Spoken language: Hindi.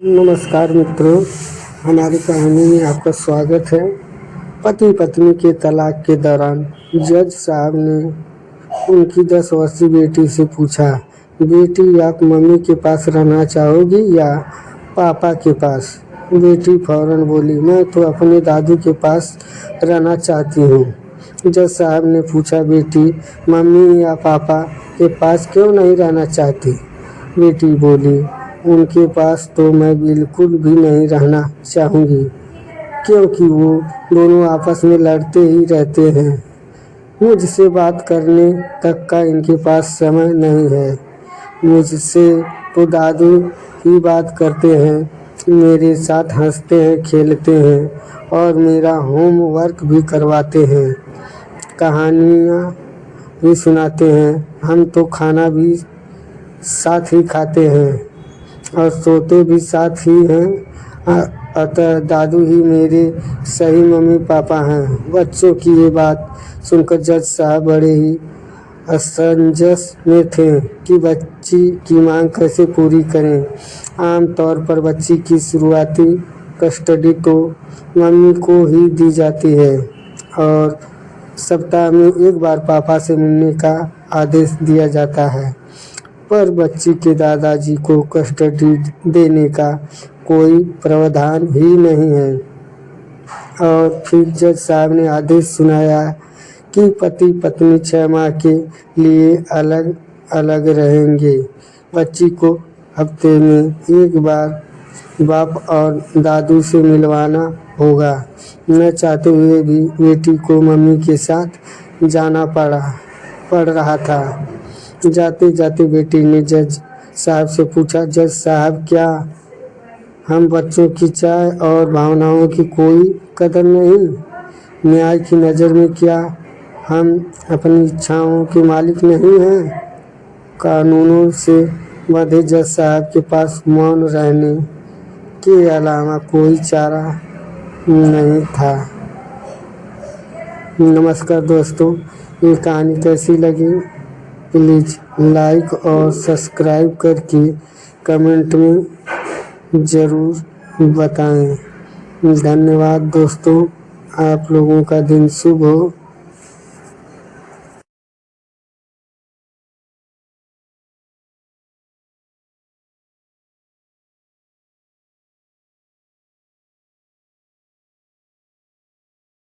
नमस्कार मित्रों, हमारी कहानी में आपका स्वागत है। पति पत्नी के तलाक के दौरान जज साहब ने उनकी 10 वर्षीय बेटी से पूछा, बेटी आप मम्मी के पास रहना चाहोगी या पापा के पास? बेटी फौरन बोली, मैं तो अपने दादू के पास रहना चाहती हूँ। जज साहब ने पूछा, बेटी मम्मी या पापा के पास क्यों नहीं रहना चाहती? बेटी बोली, उनके पास तो मैं बिल्कुल भी नहीं रहना चाहूँगी, क्योंकि वो दोनों आपस में लड़ते ही रहते हैं। मुझसे बात करने तक का इनके पास समय नहीं है। मुझसे तो दादू ही बात करते हैं, मेरे साथ हंसते हैं, खेलते हैं और मेरा होमवर्क भी करवाते हैं, कहानियाँ भी सुनाते हैं। हम तो खाना भी साथ ही खाते हैं और सोते भी साथ ही हैं। अतः दादू ही मेरे सही मम्मी पापा हैं। बच्चों की ये बात सुनकर जज साहब बड़े ही असमंजस में थे कि बच्ची की मांग कैसे पूरी करें। आमतौर पर बच्ची की शुरुआती कस्टडी तो मम्मी को ही दी जाती है और सप्ताह में एक बार पापा से मिलने का आदेश दिया जाता है, पर बच्ची के दादाजी को कस्टडी देने का कोई प्रावधान ही नहीं है। और फिर जज साहब ने आदेश सुनाया कि पति पत्नी 6 माह के लिए अलग अलग रहेंगे। बच्ची को हफ्ते में एक बार बाप और दादू से मिलवाना होगा। न चाहते हुए भी बेटी को मम्मी के साथ जाना पड़ रहा था। जाते जाते बेटी ने जज साहब से पूछा, जज साहब क्या हम बच्चों की चाह और भावनाओं की कोई कदर नहीं? न्याय की नज़र में क्या हम अपनी इच्छाओं के मालिक नहीं हैं? कानूनों से बंधे जज साहब के पास मौन रहने के अलावा कोई चारा नहीं था। नमस्कार दोस्तों, ये कहानी कैसी लगी प्लीज़ लाइक और सब्सक्राइब करके कमेंट में ज़रूर बताएं। धन्यवाद दोस्तों, आप लोगों का दिन शुभ हो।